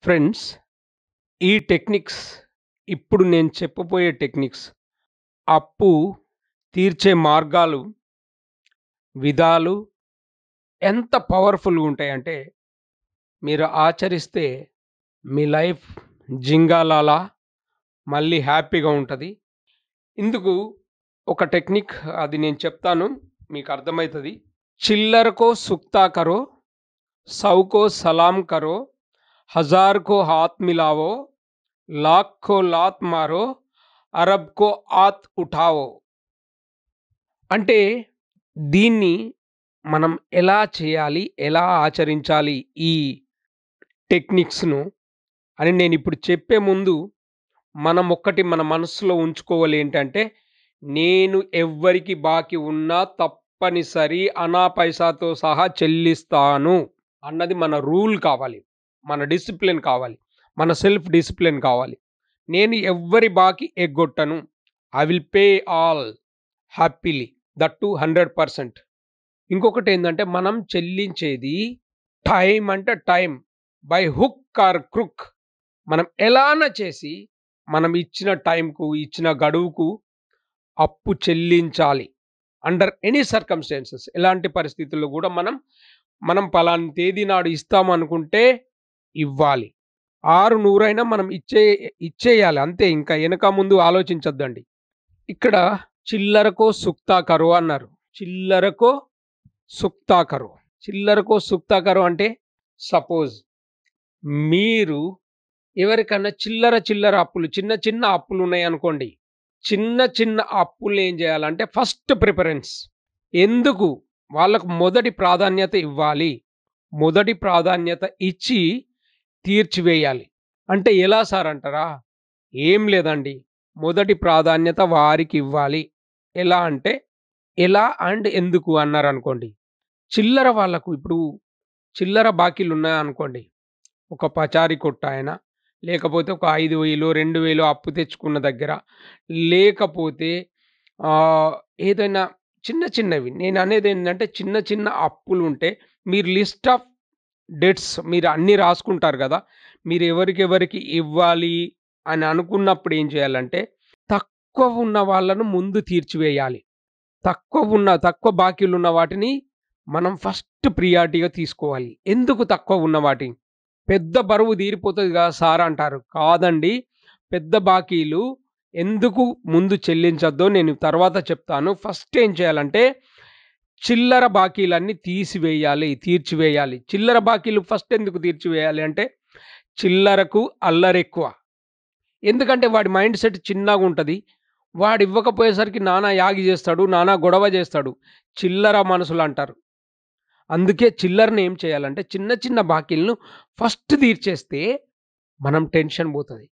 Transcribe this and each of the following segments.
Friends, ఈ techniques ఇప్పుడు నేను చెప్పబోయే టెక్నిక్స్ అప్పు తీర్చే మార్గాలు, విధాలు ఎంత పవర్‌ఫుల్‌గా ఉంటాయంటే, మీరు ఆచరిస్తే మీ లైఫ్ జింగాలాలా మళ్ళీ హ్యాపీగా ఉంటది. ఇందుకు ఒక టెక్నిక్ అది నేను చెప్తాను. మీకు అర్థమైతది. చిల్లర కో సుక్తా కరో, సౌ కో సలాం కరో, హజార్ కో హాత్ మిలావో, లాఖ్ కో లాత్ మారో, అరబ్ కో ఆత్ ఉఠావో. అంటే దీన్ని మనం ఎలా చేయాలి? ఎలా ఆచరించాలి ఈ టెక్నిక్స్‌ను అని నేనిప్పుడు చెప్పే ముందు మనం ఒక్కటి మన మనసులో ఉంచుకోవాలి ఏంటంటే, నేను ఎవ్వరికి బాకీ ఉన్నా తప్పనిసరి అనా పైసాతో సహా చెల్లిస్తాను అన్నది మన రూల్ కావాలి. మన డిసిప్లిన్ కావాలి. మన సెల్ఫ్ డిసిప్లిన్ కావాలి. నేను ఎవ్వరి బాకీ ఎగ్గొట్టను. I will pay all happily. That too 100%. ఇంకొకటేందంటే మనం చెల్లించేది టైమ్ అంటే time. By hook or crook. మనం ఎలానా చేసి మనం ఇచ్చిన టైంకు, ఇచ్చిన గడువుకు అప్పు చెల్లించాలి. అండర్ ఎనీ సర్కమ్‌స్టాన్సెస్ ఎలాంటి పరిస్థితుల్లో గూడా మనం పలానా తేదీ నాడు ఇస్తామనుకుంటే ఇవ్వాలి. 6, 100 మనం ఇచ్చేయాలి అంతే. ఇంకా ఎనక ముందు ఆలోచించొద్దండి. ఇక్కడ చిల్లరకో సుక్తా కరో అన్నారు. చిల్లరకో సుక్తా కరో. చిల్లరకో సుక్తా కరో అంటే సపోజ్ మీరు ఎవరికన్నా చిల్లర అప్పులు చిన్న చిన్న అప్పులున్నాయనుకోండి. చిన్న చిన్న అప్పుల్నేం జేయాలంటే ఫస్ట్ ప్రిఫరెన్స్. ఎందుకు? వాళ్ళకు మొదటి ప్రాధాన్యత ఇవ్వాలి. మొదటి ప్రాధాన్యత ఇచ్చి తీర్చివేయాలి. అంటే ఎలా సార్ అంటారా? ఏం లేదండి. మొదటి ప్రాధాన్యత వారికివ్వాలి. ఎలా అంటే, ఎలా అండ్ ఎందుకు అన్నారనుకోండి. చిల్లర వాళ్ళకు ఇప్పుడు చిల్లర బాకీలున్నాయనుకోండి. ఒక పచారీ కొట్టాయన, లేకపోతే ఒక 5,000, 2,000 అప్పు తెచ్చుకున్న దగ్గర, లేకపోతే ఏదైనా చిన్న చిన్నవి నేననేదేంటంటే చిన్న చిన్న అప్పులుంటే మీరు లిస్ట్ ఆఫ్ డెట్స్ మీరు అన్నీ రాసుకుంటారు గదా! మీరు ఎవరికెవరికి ఇవ్వాలి అని అనుకున్నప్పుడు ఏం చేయాలంటే, తక్కువ ఉన్న వాళ్ళను ముందు తీర్చివేయాలి. తక్కువ బాకీలున్న వాటిని మనం ఫస్ట్ ప్రియారిటీగా తీసుకోవాలి. ఎందుకు తక్కువ ఉన్న వాటి? పెద్ద బరువు తీరిపోతది గదా సార్ అంటారు. కాదండి. పెద్ద బాకీలు ఎందుకు ముందు చెల్లించొద్దో నేను తర్వాత చెప్తాను. ఫస్ట్ ఏం చేయాలంటే చిల్లర బాకీలన్నీ తీర్చివేయాలి. చిల్లర బాకీలు ఫస్ట్ ఎందుకు తీర్చివేయాలి అంటే చిల్లరకు అల్లరెక్కువ. ఎందుకంటే వాడి మైండ్ సెట్ చిన్నగుంటది. వాడివ్వకపోయేసరికి నానా యాగి జేస్తాడు. నానా గొడవ జేస్తాడు. చిల్లర మనుషులంటారు. అందుకే చిల్లరని ఏం చేయాలంటే చిన్న చిన్న బాకీలను ఫస్ట్ తీర్చేస్తే మనం టెన్షన్ పోతది.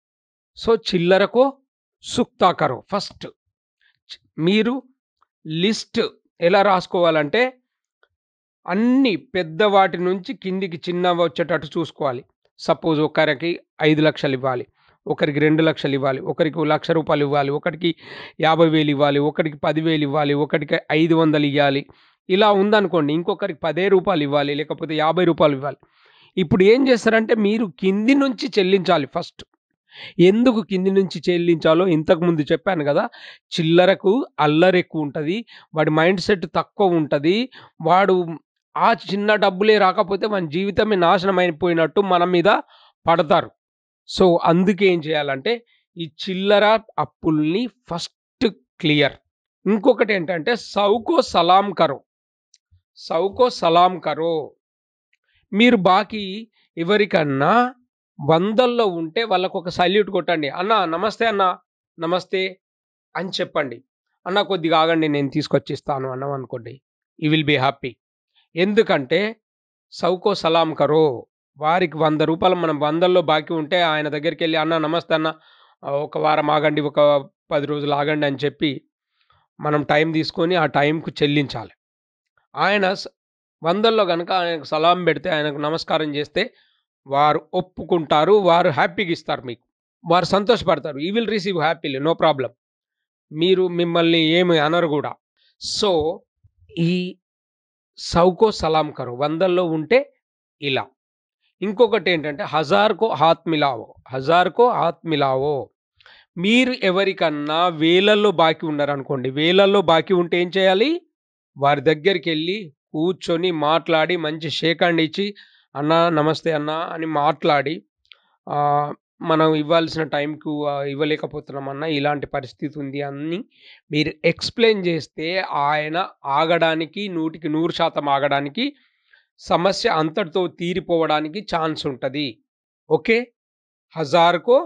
సో, చిల్లరకో సుక్తా కరో ఫస్ట్. మీరు లిస్ట్ ఎలా రాసుకోవాలంటే అన్ని పెద్దవాటి నుంచి కిందికి చిన్నవొచ్చేటట్టు చూసుకోవాలి. సపోజ్ ఒకరికి 5,00,000 ఇవ్వాలి. ఒకరికి 2,00,000 ఇవ్వాలి. ఒకరికి రూ. 1,00,000 ఇవ్వాలి. ఒకరికి 50,000 ఇవ్వాలి. ఒకరికి 10,000 ఇవ్వాలి. ఒకరికి 500 ఇయ్యాలి. ఇలా ఉందనుకోండి. ఇంకొకరికి రూ. 10 ఇవ్వాలి. లేకపోతే రూ. 50 ఇవ్వాలి. ఇప్పుడు ఏం చేస్తారంటే మీరు కింది నుంచి చెల్లించాలి ఫస్ట్. ఎందుకు కింది నుంచి చెల్లించాలో ఇంతకుముందు చెప్పాను గదా! చిల్లరకు అల్లరెక్కువుంటది. వాడి మైండ్ సెట్ తక్కువుంటది. వాడు ఆ చిన్న డబ్బులే రాకపోతే వాని జీవితమే నాశనం అయిపోయినట్టు మన మీద పడతారు. సో, అందుకే ఏం చేయాలంటే ఈ చిల్లర అప్పుల్ని ఫస్ట్ క్లియర్. ఇంకొకటేంటంటే సౌకో సలాం కరో. సౌకో సలాం కరో. మీరు బాకీ ఎవరికన్నా వందల్లో ఉంటే వాళ్ళకొక సల్యూట్ కొట్టండి. "అన్నా నమస్తే అన్నా, నమస్తే" అని చెప్పండి. "అన్నా కొద్దిగా ఆగండి నేను తీసుకొచ్చిస్తాను" అన్నామనుకోండి. You will be happy. ఎందుకంటే సౌకో సలాం కరో. వారికి రూ. 100 మనం వందల్లో బాకీ ఉంటే ఆయన దగ్గరికెళ్ళి "అన్నా నమస్తే అన్నా, ఒక వారం ఆగండి, ఒక 10 రోజులు ఆగండి" అని చెప్పి మనం టైం తీసుకొని ఆ టైంకు చెల్లించాలి. ఆయన వందల్లో గనక ఆయనకు సలాం పెడితే, ఆయనకు నమస్కారం చేస్తే వారు ఒప్పుకుంటారు. వారు హ్యాపీగా ఇస్తారు మీకు. వారు సంతోషపడతారు. You will receive happily. No problem. మిమ్మల్ని ఏమి అనరు గూడా. సో, ఈ సౌకో సలాం కరో. వందల్లో ఉంటే ఇలా. ఇంకొకటేంటంటే హజార్‌కో హాత్ మిలావో, హజార్‌కో హాత్ మిలావో. మీరు ఎవరికన్నా వేలల్లో బాకీ ఉన్నారనుకోండి, వేలల్లో బాకీ ఉంటే ఏం చేయాలి? వారి దగ్గరికెళ్ళి కూర్చొని, మాట్లాడి, మంచి షేక్ హ్యాండ్ ఇచ్చి, "అన్నా నమస్తే అన్నా" అని మాట్లాడి, ఆహ్, మనం ఇవ్వాల్సిన టైంకు ఇవ్వలేకపోతున్నాం అన్నా, ఇలాంటి పరిస్థితి ఉంది అని మీరు ఎక్స్‌ప్లెయిన్ చేస్తే ఆయన ఆగడానికి 100కి 100% ఆగడానికి, సమస్య అంతటితో తీరిపోవడానికి ఛాన్స్ ఉంటది. ఓకే. హజార్‌కో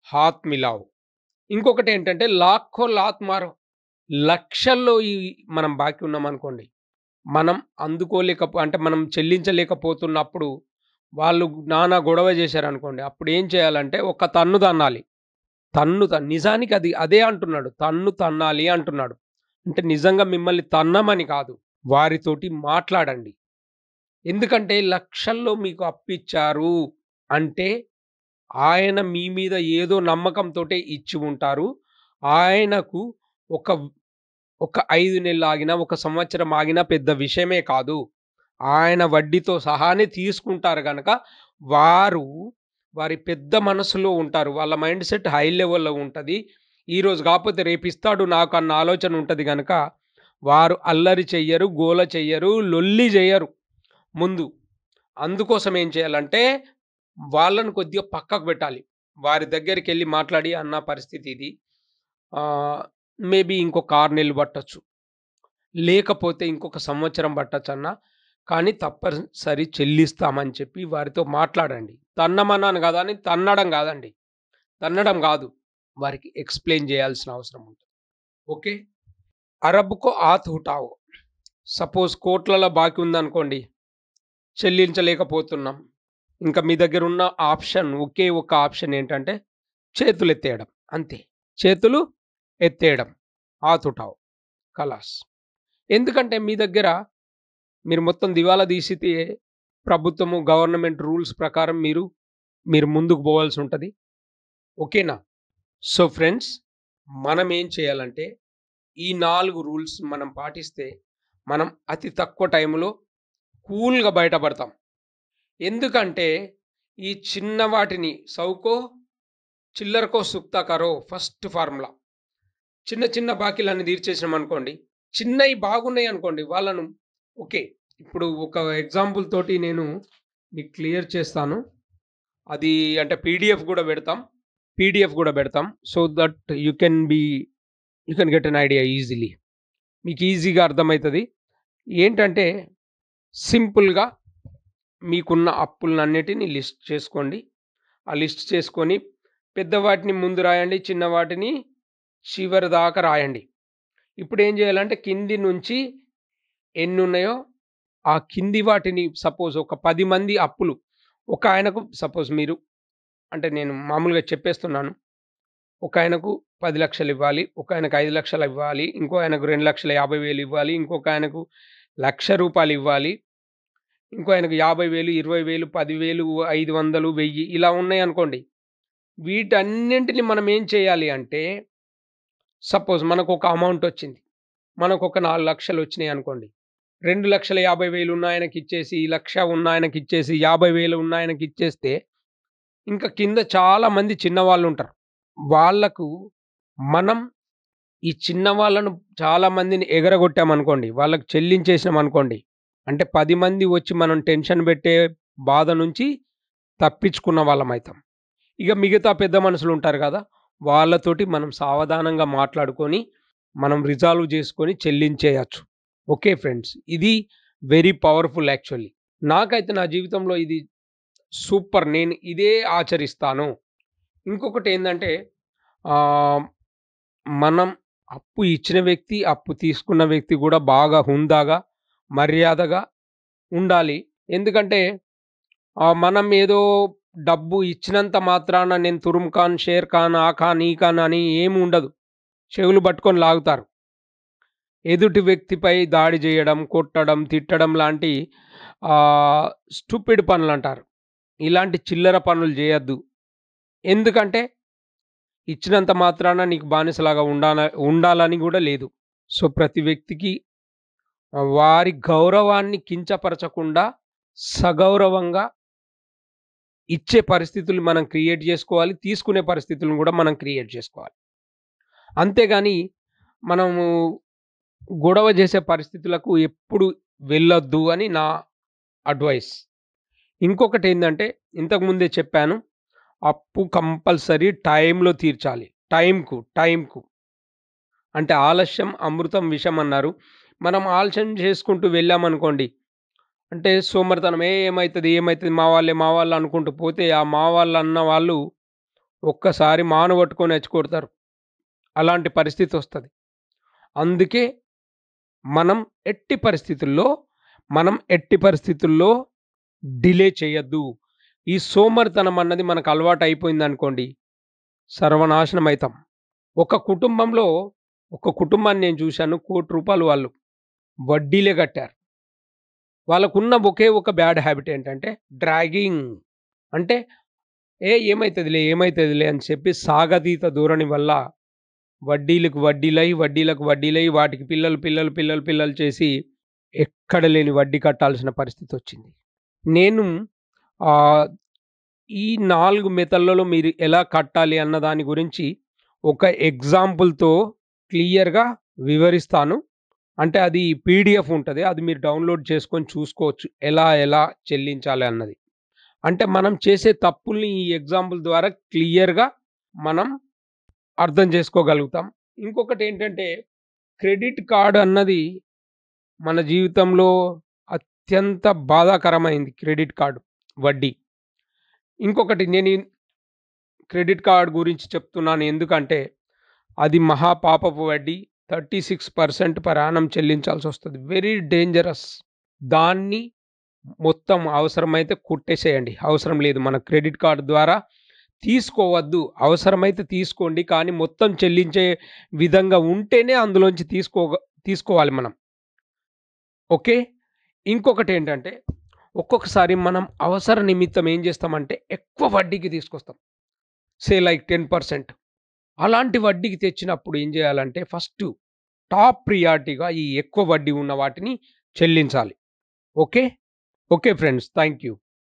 హాత్ మిలాओ. ఇంకొకటేంటంటే లాఖో లాత్ మారో. లక్షల్లో మనం బాకీ ఉన్నామనుకోండి. మనం అంటే మనం చెల్లించలేకపోతున్నప్పుడు వాళ్ళు నానా గొడవ చేశారనుకోండి. అప్పుడేం చేయాలంటే ఒక తన్ను తన్నాలి. నిజానికి అదే అంటున్నాడు. తన్ను తన్నాలి అంటున్నాడు. అంటే నిజంగా మిమ్మల్ని తన్నమని కాదు. వారితోటి మాట్లాడండి. ఎందుకంటే లక్షల్లో మీకు అప్పిచ్చారు అంటే ఆయన మీ మీద ఏదో నమ్మకంతోటే ఇచ్చి ఉంటారు. ఆయనకు ఒక ఒక 5 నెలలాగినా, ఒక సంవత్సరం ఆగినా పెద్ద విషయమే కాదు. ఆయన వడ్డీతో సహానే తీసుకుంటారు గనక, వారు వారి పెద్ద మనసులో ఉంటారు. వాళ్ళ మైండ్ సెట్ హై లెవెల్‌లో ఉంటది. ఈరోజు కాపోతే రేపిస్తాడు నాకు అన్న ఆలోచన ఉంటది గనక, వారు అల్లరి చెయ్యరు, గోల చెయ్యరు, లొల్లి జెయ్యరు ముందు. అందుకోసం ఏం చేయాలంటే, వాళ్ళని కొద్దిగా పక్కకు పెట్టాలి. వారి దగ్గరికెళ్లి మాట్లాడి, "అన్న పరిస్థితి ఇది. ఆహ్, మేబీ ఇంకొక 6 నెలలు పట్టొచ్చు. లేకపోతే ఇంకొక సంవత్సరం పట్టొచ్చన్నా. కానీ తప్పనిసరి చెల్లిస్తామని" చెప్పి వారితో మాట్లాడండి. తన్నమన్నాను గదా అని తన్నడం గాదండి. తన్నడం గాదు. వారికి ఎక్స్‌ప్లెయిన్ జేయాల్సిన అవసరం ఉంటది. ఓకే. అరబ్‌కో ఆత్ హుటావో. సపోజ్ కోట్లల బాకీ ఉందనుకోండి. చెల్లించలేకపోతున్నాం. ఇంకా మీ దగ్గరున్న ఒకే ఒక ఆప్షన్ ఏంటంటే చేతులెత్తేయడం. అంతే. చేతులు ఎత్తేయడం. హాత్ ఉఠావో. ఖలాస్. ఎందుకంటే మీ దగ్గర మీరు మొత్తం దివాలా తీసితే ప్రభుత్వము, గవర్నమెంట్ రూల్స్ ప్రకారం మీరు ముందుకు పోవాల్సుంటది. ఓకేనా? సో ఫ్రెండ్స్, మనమేం చేయాలంటే ఈ 4 రూల్స్ మనం పాటిస్తే మనం అతి తక్కువ టైంలో కూల్‌గా బయటపడతాం. ఎందుకంటే ఈ చిన్న వాటిని సౌకో చిల్లరకో సుక్తా కరో ఫస్ట్ ఫార్ములా. చిన్న చిన్న బాకీలన్నీ తీర్చేసినామనుకోండి. చిన్నయి బాగున్నాయనుకోండి వాళ్ళను ఓకే. ఇప్పుడు ఒక ఎగ్జాంపుల్ తోటి నేను మీకు క్లియర్ చేస్తాను. అది అంటే పీడీఎఫ్ గూడా పెడతాం. So that you can get an idea easily. మీకు ఈజీగా అర్థమైతది. ఏంటంటే సింపుల్‌గా మీకున్న అప్పులనన్నిటిని లిస్ట్ చేసుకోండి. ఆ లిస్ట్ చేసుకొని పెద్ద వాటిని ముందు రాయండి. చిన్న వాటిని చివరి దాకా రాయండి. ఇప్పుడేం జేయాలంటే కింది నుంచి ఎన్నున్నాయో ఆ కింది వాటిని సపోజ్ ఒక 10 మంది అప్పులు ఒకాయనకు సపోజ్ మీరు అంటే నేను మామూలుగా చెప్పేస్తున్నాను. ఒకాయనకు 10,00,000 ఇవ్వాలి. ఒకాయనకు 5,00,000 ఇవ్వాలి. ఇంకో ఆయనకు 2,50,000 ఇవ్వాలి. ఇంకొక ఆయనకు రూ. 1,00,000 ఇవ్వాలి. ఇంకో ఆయనకు 50,000, 20,000, 10,000, 500, 1000 ఇలా ఉన్నాయనుకోండి. వీటన్నింటిని మనం ఏం చేయాలి అంటే సపోజ్ మనకొక అమౌంటొచ్చింది. మనకొక 4,00,000 వచ్చినాయనుకోండి. 2,50,000 ఉన్నాయనకిచ్చేసి, 1,00,000 ఉన్నాయనకిచ్చేసి, 50,000 ఉన్నాయనకిచ్చేస్తే, ఇంక కింద చాలా మంది చిన్నవాళ్ళుంటరు. వాళ్ళకు మనం ఈ చిన్న వాళ్ళను చాలా మందిని ఎగరగొట్టామనుకోండి, వాళ్ళకి చెల్లించేసినామనుకోండి, అంటే 10 మంది వచ్చి మనం టెన్షన్ పెట్టే బాధ నుంచి తప్పించుకున్న వాళ్ళమైతాం. ఇగ మిగతా పెద్ద మనుషులుంటారు గదా! వాళ్ళతోటి మనం సావధానంగా మాట్లాడుకొని, మనం రిజాల్వ్ జేసుకొని చెల్లించేయచ్చు. Okay friends. ఇది వెరీ పవర్‌ఫుల్ యాక్చువల్లీ. నాకైతే నా జీవితంలో ఇది సూపర్. నేను ఇదే ఆచరిస్తాను. ఇంకొకటేందంటే ఆహ్, మనం అప్పు ఇచ్చిన వ్యక్తి, అప్పు తీసుకున్న వ్యక్తి గూడా బాగా హుందాగా, మర్యాదగా ఉండాలి. ఎందుకంటే మనం ఏదో డబ్బు ఇచ్చినంత మాత్రాన నేను తురుమ్ ఖాన్, షేర్ ఖాన్, ఆ ఖాన్, ఈ ఖాన్ అని ఏమి ఉండదు. చెవులు పట్టుకొని లాగుతారు. ఎదుటి వ్యక్తిపై దాడి జేయడం, కొట్టడం, తిట్టడం లాంటి ఆహ్, స్టూపిడ్ పనులంటారు. ఇలాంటి చిల్లర పనులు జేయొద్దు. ఎందుకంటే ఇచ్చినంత మాత్రాన నీకు బానిసలాగా ఉండాలని గూడా లేదు. సో, ప్రతి వ్యక్తికి వారి గౌరవాన్ని కించపరచకుండా సగౌరవంగా ఇచ్చే పరిస్థితులు మనం క్రియేట్ చేసుకోవాలి. తీసుకునే పరిస్థితులను గూడా మనం క్రియేట్ చేసుకోవాలి. అంతేగాని మనము గొడవ చేసే పరిస్థితులకు ఎప్పుడు వెళ్ళొద్దు అని నా అడ్వైస్. ఇంకొకటేందంటే ఇంతకు ముందే చెప్పాను. అప్పు కంపల్సరీ టైంలో తీర్చాలి. టైంకు. అంటే ఆలస్యం అమృతం విషం అన్నారు. మనం ఆలస్యం చేసుకుంటూ వెళ్ళామనుకోండి, అంటే సోమరితనం ఏమైతది మా వాళ్ళు అనుకుంటూ పోతే, ఆ మా వాళ్ళన్న వాళ్ళు ఒక్కసారి మాను పట్టుకొని వచ్చి కొడతారు. అలాంటి పరిస్థితొస్తది. అందుకే మనం ఎట్టి పరిస్థితుల్లో, ఎట్టి పరిస్థితుల్లో డిలే చేయొద్దు. ఈ సోమరితనం అన్నది మనకు అలవాటయిపోయిందనుకోండి, సర్వనాశనం అయితాం. ఒక కుటుంబంలో ఒక కుటుంబాన్ని నేను చూశాను. రూ. 1,00,00,000 వాళ్ళు వడ్డీలే కట్టారు. వాళ్ళకున్న ఒకే ఒక బ్యాడ్ హాబిట్ ఏంటంటే డ్రాగింగ్. అంటే ఏమైతదిలే అని చెప్పి సాగతీత ధోరణి వల్ల వడ్డీలకు వడ్డీలై వాటికి పిల్లలు చేసి ఎక్కడ లేని వడ్డీ కట్టాల్సిన పరిస్థితొచ్చింది. నేను ఆహ్, ఈ 4 మెథడ్‌లలో మీరు ఎలా కట్టాలి అన్న దాని గురించి ఒక ఎగ్జాంపుల్‌తో క్లియర్‌గా వివరిస్తాను. అంటే అది పీడీఎఫ్ ఉంటది. అది మీరు డౌన్‌లోడ్ చేసుకొని చూసుకోవచ్చు. ఎలా చెల్లించాలి అన్నది. అంటే మనం చేసే తప్పుల్ని ఈ ఎగ్జాంపుల్ ద్వారా క్లియర్‌గా మనం అర్థం చేసుకోగలుగుతాం. ఇంకొకటేంటంటే క్రెడిట్ కార్డ్ అన్నది మన జీవితంలో అత్యంత బాధాకరమైంది క్రెడిట్ కార్డ్ వడ్డీ. ఇంకొకటి నేను ఈ క్రెడిట్ కార్డ్ గురించి చెప్తున్నాను ఎందుకంటే అది మహాపాపపు వడ్డీ. 36% పర్ యానమ్ చెల్లించాల్సొస్తది. Very dangerous. దాన్ని మొత్తం అవసరమైతే కొట్టేసేయండి. అవసరం లేదు. మన క్రెడిట్ కార్డ్ ద్వారా తీసుకోవద్దు. అవసరమైతే తీసుకోండి. కానీ మొత్తం చెల్లించే విధంగా ఉంటేనే అందులోంచి తీసుకోవాలి మనం. ఓకే. ఇంకొకటేంటంటే ఒక్కొక్కసారి మనం అవసర నిమిత్తం ఏం చేస్తామంటే ఎక్కువ వడ్డీకి తీసుకొస్తాం. లైక్ 10%. అలాంటి వడ్డీకి తెచ్చినప్పుడు ఏం చేయాలంటే ఫస్టు టాప్ ప్రియారిటీగా ఈ ఎక్కువ వడ్డీ ఉన్న వాటిని చెల్లించాలి. Okay. Okay friends. Thank you.